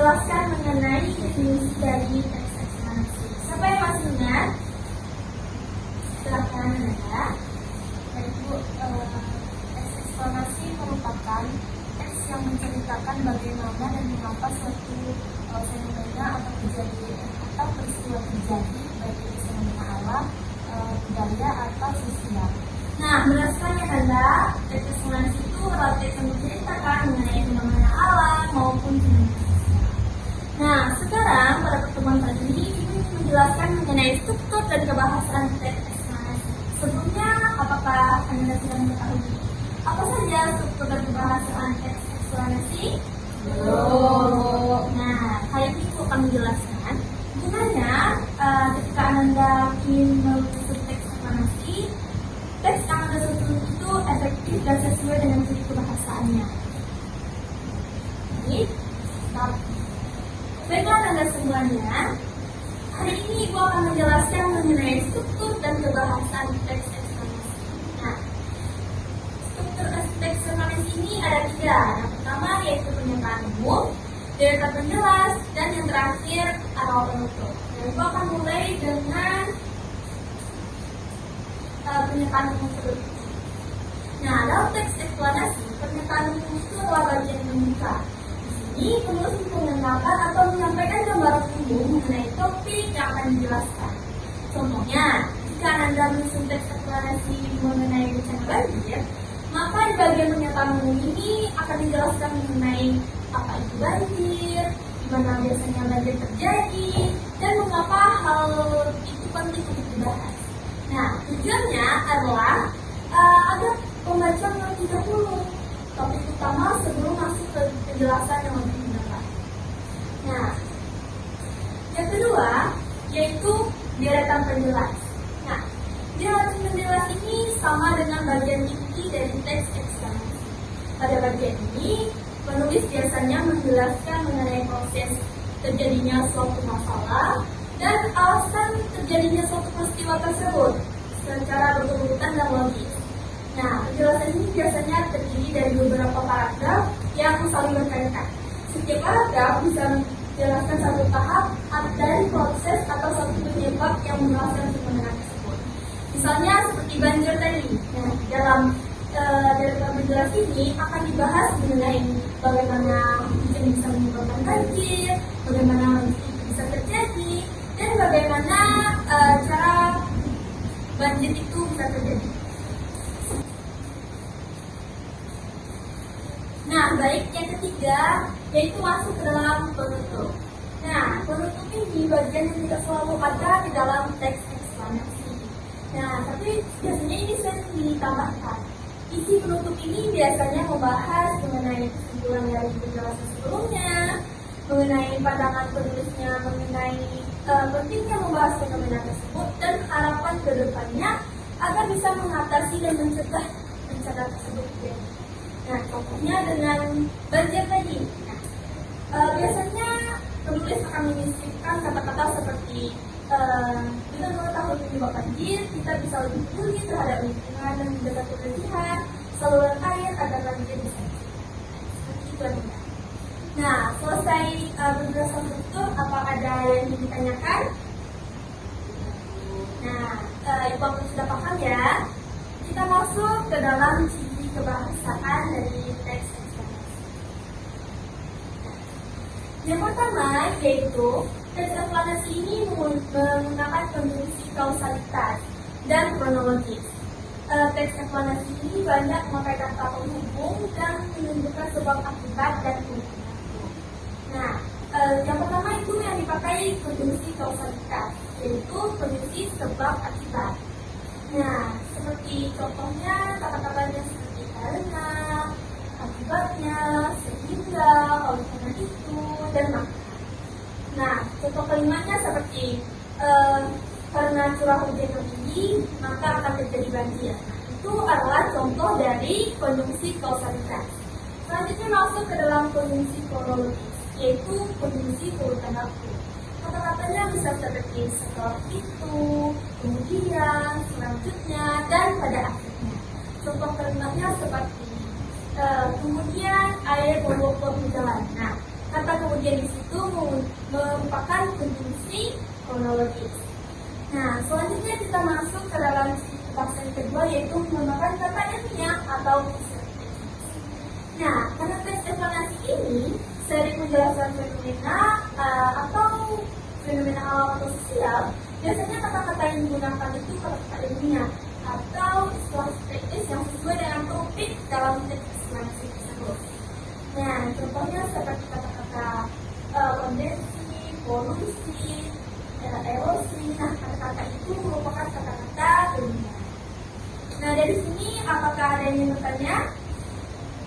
menjelaskan mengenai definisi dari teks eksplanasi. Siapa yang masih ingat? Silakan Anda. Yaitu teks eksplanasi merupakan teks yang menceritakan bagaimana dan mengapa suatu fenomena atau kejadian atau peristiwa terjadi, baik itu fenomena alam, budaya atau sosial. Nah, berdasarkan yang Anda, teks eksplanasi itu adalah teks yang menceritakan mengenai fenomena alam maupun fenomena sosial. Nah, sekarang pada pertemuan kali ini Ibu ingin menjelaskan mengenai struktur dan kebahasaan teks eksplanasi. Sebelumnya, apakah Anda sudah mengetahui apa saja struktur dan kebahasaan teks eksplanasi? Belum. Nah, kali ini Ibu akan menjelaskan gimana ketika Anda ingin menyusun teks eksplanasi, teks yang Anda susun itu efektif dan sesuai dengan ciri kebahasaannya. Jadi, baiklah Anda semuanya, hari ini Ibu akan menjelaskan mengenai struktur dan kebahasaan teks eksplanasi. Nah, struktur teks eksplanasi ini ada 3. Yang pertama yaitu pernyataan umum, data penjelas, dan yang terakhir awal penutup. Dan Ibu akan mulai dengan pernyataan umum terlebih dahulu. Nah, dalam teks eksplanasi, pernyataan umum itu adalah bagian pembuka. Di sini penulis mengenalkan atau menyampaikan gambaran umum mengenai topik yang akan dijelaskan. Contohnya, jika Anda menyusun teks eksplanasi mengenai bencana banjir, maka di bagian pernyataan umum ini akan dijelaskan mengenai apa itu banjir, di mana biasanya banjir terjadi, dan mengapa hal itu penting untuk dibahas. Nah, tujuannya adalah agar pembaca mengerti dahulu topik utama sebelum masuk ke penjelasan yang lebih mendalam. Nah, yang kedua yaitu deretan penjelas. Nah, deretan penjelas ini sama dengan bagian inti dari teks eksplanasi. Pada bagian ini, penulis biasanya menjelaskan mengenai proses terjadinya suatu masalah dan alasan terjadinya suatu peristiwa tersebut secara berurutan dan logis. Nah, penjelasan ini biasanya terdiri dari beberapa paragraf yang saling berkaitan. Setiap paragraf bisa menjelaskan satu tahap dari proses atau satu penyebab yang menjelaskan fenomena tersebut. Misalnya seperti banjir tadi. Nah, dalam penjelasan ini akan dibahas mengenai bagaimana hujan bisa menyebabkan banjir, bagaimana itu bisa terjadi, dan bagaimana cara banjir itu bisa terjadi. Nah, baik, yang ketiga yaitu masuk ke dalam penutup. Nah, penutup ini bagian yang tidak selalu ada di dalam teks eksplanasi. Nah, tapi biasanya ini sering ditambahkan. Isi penutup ini biasanya membahas mengenai kesimpulan dari penjelasan sebelumnya, mengenai pandangan penulisnya, mengenai pentingnya membahas fenomena tersebut, dan harapan ke depannya agar bisa mengatasi dan mencegah bencana tersebut. Nah, contohnya dengan banjir tadi. Nah, biasanya penulis akan menyisipkan kata-kata seperti dengan mengetahui penyebab banjir, kita bisa lebih peduli terhadap lingkungan dan menjaga kebersihan saluran air agar banjir bisa seperti itu. Nah, selesai penjelasan struktur, apa ada yang ingin ditanyakan? Nah, Ibu sudah paham ya? Kita masuk ke dalam ciri kebahasaan dari teks eksplanasi. Yang pertama yaitu teks eksplanasi ini menggunakan konjungsi kausalitas dan kronologis. Teks eksplanasi ini banyak memakai kata penghubung dan menunjukkan sebab akibat dan kemudian. Nah, yang pertama itu yang dipakai konjungsi kausalitas, yaitu konjungsi sebab akibat. Nah, seperti contohnya kata-katanya seperti karena, akibatnya, sehingga, oleh karena itu, dan maka. Nah, contoh kalimatnya seperti karena curah hujan yang tinggi, maka akan terjadi banjir. Nah, itu adalah contoh dari konjungsi kausalitas. Selanjutnya masuk ke dalam konjungsi kronologis, yaitu konjungsi urutan waktu. Kata-katanya bisa seperti setelah itu, kemudian, selanjutnya, dan pada akhirnya. Contoh kalimatnya seperti kemudian air menguap di jalan. Nah, Kata kemudian di situ merupakan konjungsi kronologis. Nah, selanjutnya kita masuk ke dalam fase kedua, yaitu menggunakan kata ilmiah atau deskriptif. Nah, karena teks eksplanasi ini sering menjelaskan fenomena atau fenomena alam atau sosial, biasanya kata-kata yang digunakan itu kata-kata ilmiah atau istilah teknis yang sesuai dengan topik dalam teks eksplanasi tersebut. Nah, contohnya seperti kata-kata kondensi, polusi, erosi. Nah, kata-kata itu merupakan kata-kata ilmiah. Nah, dari sini apakah ada yang ingin bertanya?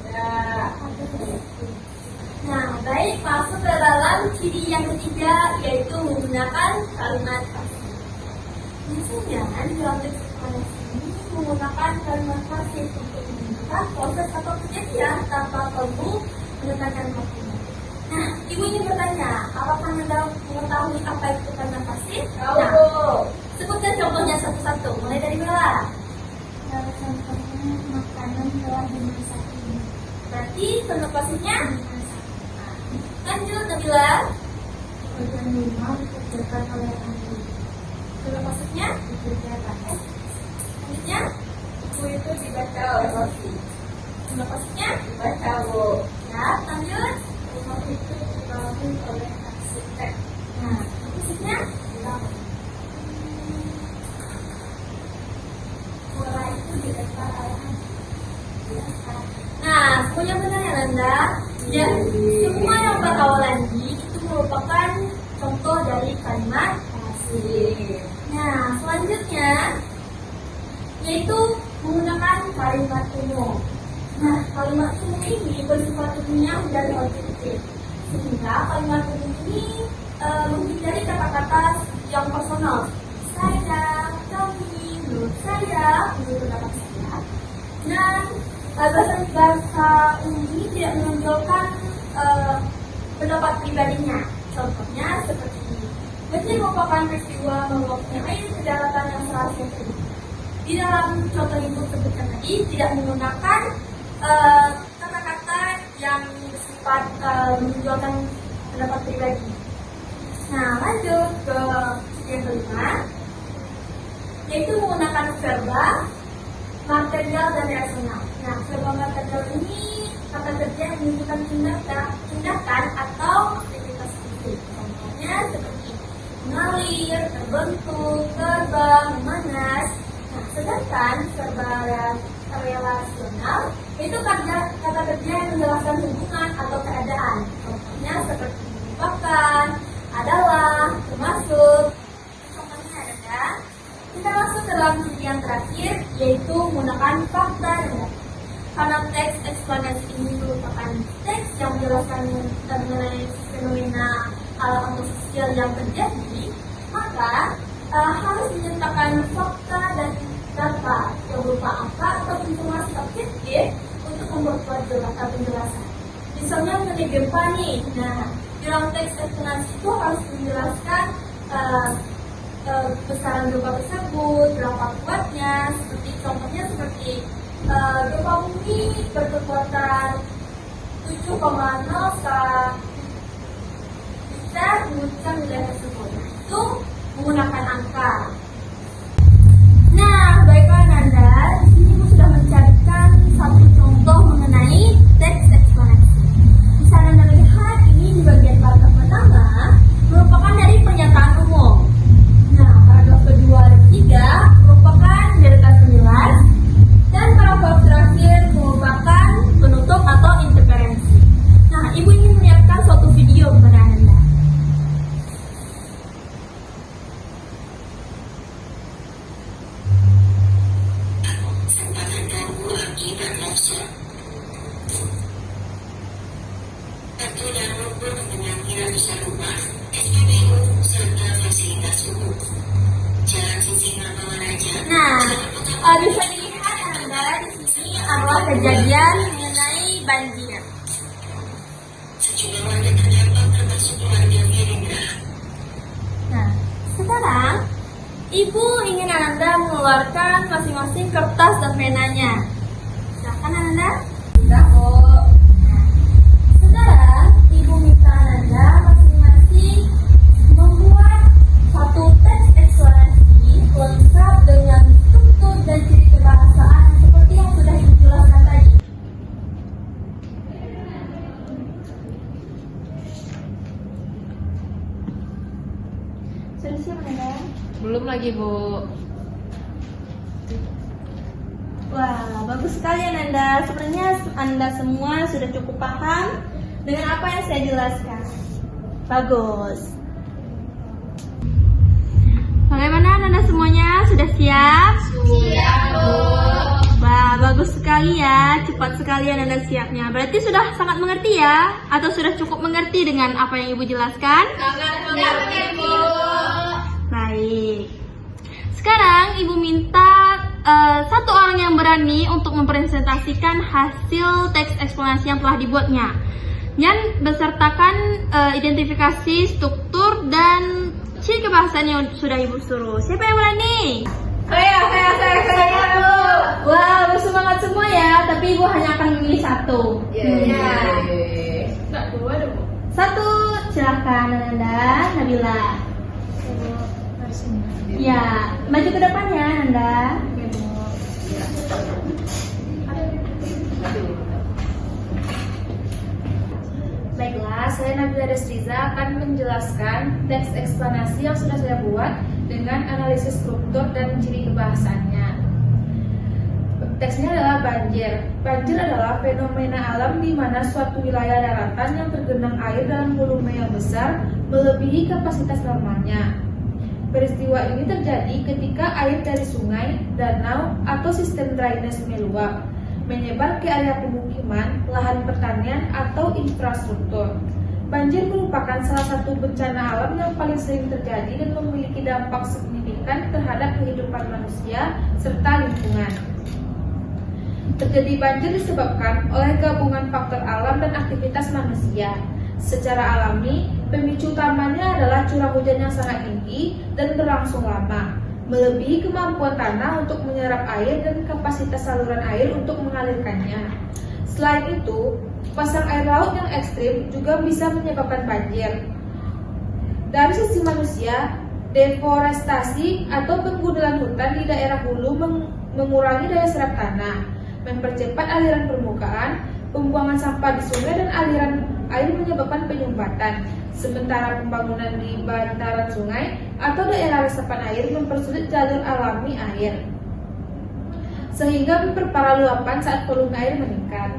Tidak. Nah, baik, masuk ke dalam ciri yang ketiga, yaitu menggunakan kalimat pasif. Biasanya di dalam teks eksplanasi ini menggunakan kalimat pasif untuk menunjukkan proses atau kejadian tanpa perlu menekankan maksudnya. Nah, ibu ingin bertanya, apakah Anda mengetahui apa itu kalimat pasif? Tahu. Nah, sebutkan contohnya satu-satu, mulai dari Bella. Contohnya makanan telah dimasak ini. Berarti kalimat pasifnya? Lanjut, Nabila. Pekerjaan rumah dikerjakan oleh Andi. Kalimat pasifnya? Dikerjakan. Selanjutnya, Buku itu dibaca oleh Rosi. kalimat pasifnya? Dibaca Bu. Ya, lanjut. Rumah itu dibangun oleh arsitek. Nah, pasifnya? Dibangun. Bola itu dilempar oleh Andi. Nah, semuanya benar ya, Nanda? Ya, semua yang berawalan di itu merupakan contoh dari kalimat pasif. Nah, selanjutnya yaitu menggunakan kalimat umum. Nah, kalimat umum ini bersifat ilmiah dan objektif, sehingga kalimat umum ini menghindari kata-kata yang personal. Saya, kami, menurut saya, menurut pendapat saya. Dan bahasa umum ini tidak menonjolkan pendapat pribadinya. Contohnya seperti ini. Banjir merupakan peristiwa meluapnya air ke daratan yang serasa terjadi. Di dalam contoh yang disebutkan tadi tidak menggunakan kata-kata yang bersifat menunjukkan pendapat pribadi. Nah, lanjut ke yang kelima, yaitu menggunakan verba, material, dan rasional. Nah, verba material ini kata kerja yang menunjukkan tindakan atau aktivitas fisik. Contohnya seperti mengalir, terbentuk, terbang, memanas. Nah, sedangkan verba relasional itu kata kerja yang menjelaskan hubungan atau keadaan. Contohnya seperti merupakan, adalah, termasuk. Contohnya ada. Kita masuk ke dalam ciri yang terakhir, yaitu menggunakan fakta dan data. Karena teks eksplanasi ini merupakan teks yang menjelaskan mengenai fenomena alam atau sosial yang terjadi, maka harus menyertakan fakta dan data yang berupa angka atau informasi objektif untuk memperkuat penjelasan. Misalnya mengenai gempa nih, nah di dalam teks eksplanasi itu harus menjelaskan besaran gempa tersebut, berapa kuatnya, seperti contohnya seperti gempa bumi berkekuatan 7,0 skala Richter menggunakan wilayah tersebut. Itu menggunakan angka. Nah, baiklah Nanda, di sini aku sudah mencarikan satu contoh mengenai teks eksplanasi. Bisa Nanda lihat ini di bagian paragraf pertama merupakan dari pernyataan umum. Nah, paragraf kedua dan ketiga merupakan deretan penjelas, dan paragraf terakhir merupakan penutup atau interferensi. Nah, Ibu ingin menyiapkan suatu video kepada Anda. Nah, bisa dilihat Anda di sini adalah kejadian mengenai banjir. Nah, sekarang Ibu ingin Anda mengeluarkan masing-masing kertas dan penanya. Silakan Anda. Sudah kok. Nah, sekarang Ibu minta sudah siap Nanda? Belum lagi, Bu. Wah, bagus sekali Nanda. Sebenarnya Anda semua sudah cukup paham dengan apa yang saya jelaskan. Bagus. Bagaimana Nanda semuanya? Sudah siap? Siap, Bu. Wah, bagus sekali ya. Cepat sekali Nanda siapnya. Berarti sudah sangat mengerti ya? Atau sudah cukup mengerti dengan apa yang Ibu jelaskan? Sangat mengerti, Bu. Baik. Sekarang Ibu minta satu orang yang berani untuk mempresentasikan hasil teks eksplanasi yang telah dibuatnya. Yang besertakan identifikasi struktur dan ciri kebahasaan yang sudah Ibu suruh. Siapa yang berani? Saya, Bu. Wah, bersemangat semua ya. Tapi Ibu hanya akan memilih satu. Enggak, dua deh, Bu. Satu, silakan Nanda, Nabila. Dari sini. Ya, maju ke depannya Nanda. Baiklah, saya Nabila Desriza akan menjelaskan teks eksplanasi yang sudah saya buat dengan analisis struktur dan ciri kebahasaannya. Teksnya adalah banjir. Banjir adalah fenomena alam di mana suatu wilayah daratan yang tergenang air dalam volume yang besar melebihi kapasitas normalnya. Peristiwa ini terjadi ketika air dari sungai, danau, atau sistem drainase meluap, menyebar ke area pemukiman, lahan pertanian, atau infrastruktur. Banjir merupakan salah satu bencana alam yang paling sering terjadi dan memiliki dampak signifikan terhadap kehidupan manusia serta lingkungan. Terjadi banjir disebabkan oleh gabungan faktor alam dan aktivitas manusia. Secara alami, pemicu utamanya adalah curah hujan yang sangat tinggi dan berlangsung lama, melebihi kemampuan tanah untuk menyerap air dan kapasitas saluran air untuk mengalirkannya. Selain itu, pasang air laut yang ekstrim juga bisa menyebabkan banjir. Dari sisi manusia, deforestasi atau penggundulan hutan di daerah hulu mengurangi daya serap tanah, mempercepat aliran permukaan, pembuangan sampah di sungai dan aliran air menyebabkan penyumbatan. Sementara pembangunan di bantaran sungai atau daerah resapan air mempersulit jalur alami air, sehingga memperparah luapan saat volume air meningkat.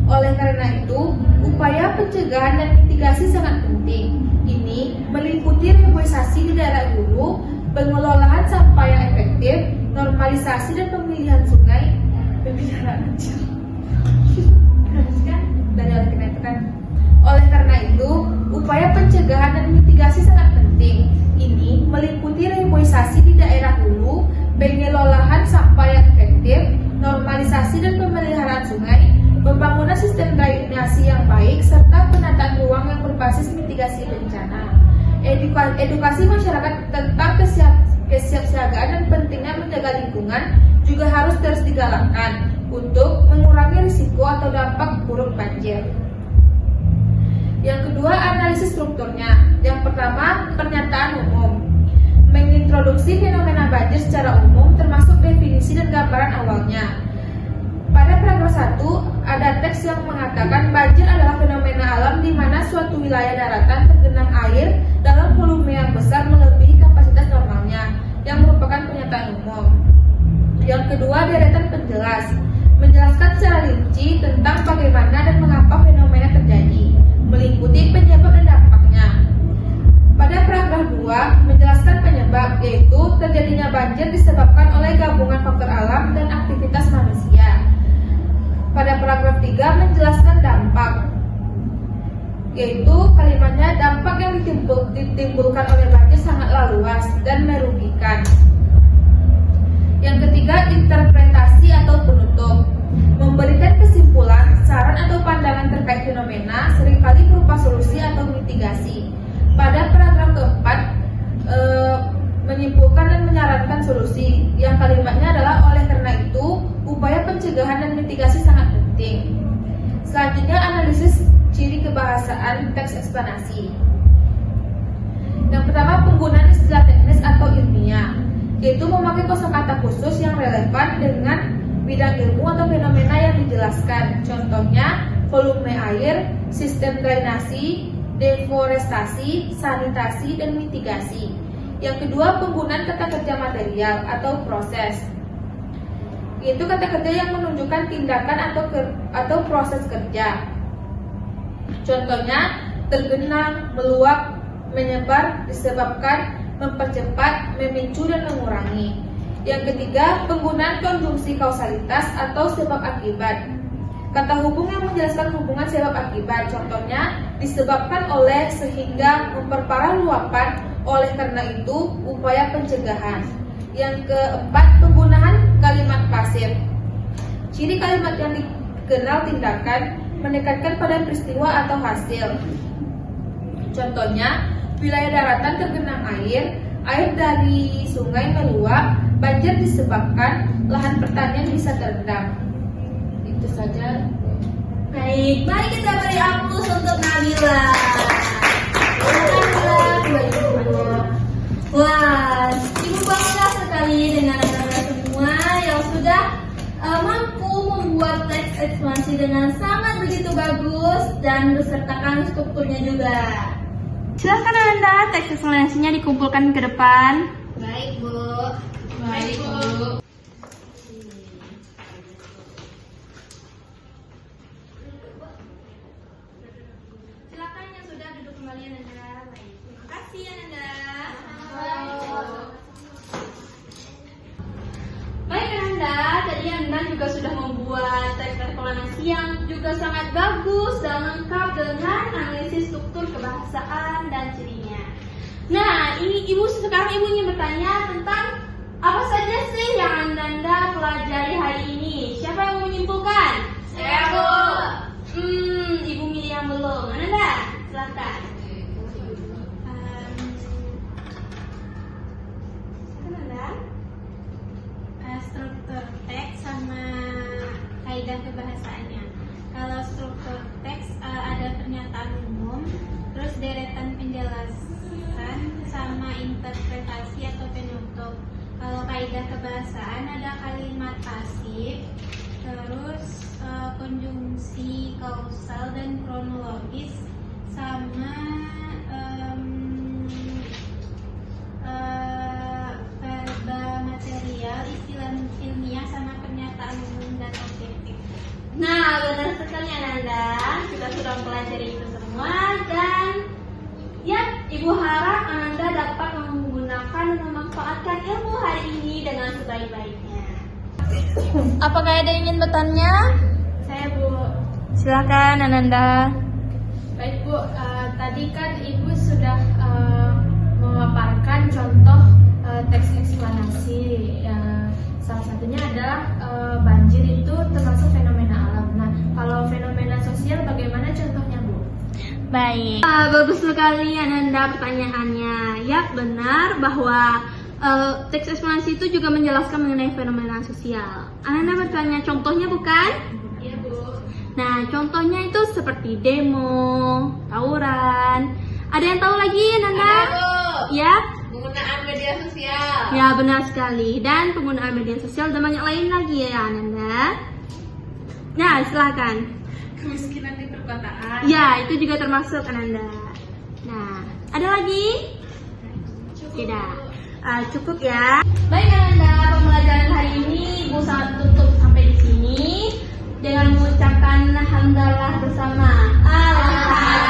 Oleh karena itu, upaya pencegahan dan mitigasi sangat penting. Ini meliputi reboisasi di daerah hulu, pengelolaan sampah yang efektif, normalisasi dan pemilihan sungai, pemeliharaan Oleh karena itu, upaya pencegahan dan mitigasi sangat penting. Ini meliputi reboisasi di daerah hulu, pengelolaan sampah yang efektif, normalisasi dan pemeliharaan sungai, pembangunan sistem drainase yang baik, serta penataan ruang yang berbasis mitigasi bencana. Edukasi masyarakat tentang kesiapsiagaan dan pentingnya menjaga lingkungan juga harus terus digalakkan untuk mengurangi risiko atau dampak buruk banjir. Yang kedua, analisis strukturnya. Yang pertama, pernyataan umum. Mengintroduksi fenomena banjir secara umum termasuk definisi dan gambaran awalnya. Pada paragraf 1, ada teks yang mengatakan banjir adalah fenomena alam di mana suatu wilayah daratan tergenang air dalam volume yang besar melebihi kapasitas normalnya, yang merupakan pernyataan umum. Yang kedua, deretan penjelas. Menjelaskan secara rinci tentang bagaimana dan mengapa fenomena terjadi, meliputi penyebab dan dampaknya. Pada paragraf 2, menjelaskan penyebab, yaitu terjadinya banjir disebabkan oleh gabungan faktor alam dan aktivitas manusia. Pada paragraf 3, menjelaskan dampak, yaitu kalimatnya dampak yang ditimbulkan oleh banjir sangatlah luas dan merugikan. Yang ketiga, interpretasi atau penutup. Memberikan kesimpulan, saran atau pandangan terkait fenomena seringkali berupa solusi atau mitigasi. Pada paragraf keempat, menyimpulkan dan menyarankan solusi, yang kalimatnya adalah oleh karena itu, upaya pencegahan dan mitigasi sangat penting. Selanjutnya, analisis ciri kebahasaan teks eksplanasi. Yang pertama, penggunaan istilah teknis atau ilmiah, yaitu memakai kosakata khusus yang relevan dengan bidang ilmu atau fenomena yang dijelaskan. Contohnya, volume air, sistem drainasi, deforestasi, sanitasi, dan mitigasi. Yang kedua, penggunaan kata kerja material atau proses, yaitu kata kerja yang menunjukkan tindakan atau proses kerja. Contohnya, tergenang, meluap, menyebar, disebabkan, mempercepat, memicu, dan mengurangi. Yang ketiga, penggunaan konjungsi kausalitas atau sebab akibat. Kata hubung yang menjelaskan hubungan sebab akibat, contohnya disebabkan oleh, sehingga, memperparah luapan, oleh karena itu, upaya pencegahan. Yang keempat, penggunaan kalimat pasif. Ciri kalimat yang dikenal tindakan menekankan pada peristiwa atau hasil. Contohnya, wilayah daratan tergenang air dari sungai meluap, banjir disebabkan, lahan pertanian bisa terendam. Itu saja. Baik, mari kita beri aplaus untuk Nabila. Wah, Ibu bangga sekali dengan anak-anak semua yang sudah mampu membuat teks ekspansi dengan sangat begitu bagus dan besertakan strukturnya juga. Silakan Anda, teks ekspansinya dikumpulkan ke depan. Baik, Bu. Baik, Bu. Silakan yang sudah duduk kembali Ananda. Baik, terima kasih Ananda. Baik Ananda, tadi Ananda juga sudah membuat teks eksplanasi yang juga sangat bagus dan lengkap dengan analisis struktur kebahasaan dan cirinya. Nah, ini sekarang Ibu ingin bertanya tentang apa saja sih yang Ananda pelajari hari ini? Siapa yang mau menyimpulkan? Saya, Bu. Ibu milih yang belum. Ananda, silakan. Ananda. Struktur teks sama kaidah kebahasaannya. Kalau struktur teks ada pernyataan umum, terus deretan penjelasan sama interpretasi atau penutup. Kalau kaidah kebahasaan ada kalimat pasif, terus konjungsi kausal dan kronologis, sama verba material, istilah ilmiah, sama pernyataan umum dan objektif. Nah, benar sekali Ananda. Kita sudah mempelajari itu semua dan ya, Ibu harap Ananda dapat menggunakan dan memanfaatkan ilmu hari ini dengan sebaik-baiknya. Apakah ada yang ingin bertanya? Saya, Bu. Silakan Ananda. Baik Bu, tadi kan Ibu sudah memaparkan contoh teks eksplanasi. Salah satunya adalah banjir itu termasuk fenomena alam. Nah, kalau fenomena sosial bagaimana contohnya Bu? Baik. Bagus sekali Ananda pertanyaannya. Ya, benar bahwa teks eksplanasi itu juga menjelaskan mengenai fenomena sosial. Ananda bertanya contohnya bukan? Iya Bu. Nah, contohnya itu seperti demo, tawuran. Ada yang tahu lagi, Nanda? Ada, Bu. Ya? Penggunaan media sosial. Ya, benar sekali. Dan penggunaan media sosial dan banyak lain lagi ya, Nanda. Nah, silakan. Kemiskinan di perkotaan. Ya, itu juga termasuk, Nanda. Nah, ada lagi? Tidak. Cukup ya. Baik, Nanda. Pembelajaran hari ini Ibu sangat tutup sampai di sini dengan mengucapkan hamdalah bersama. Alhamdulillah.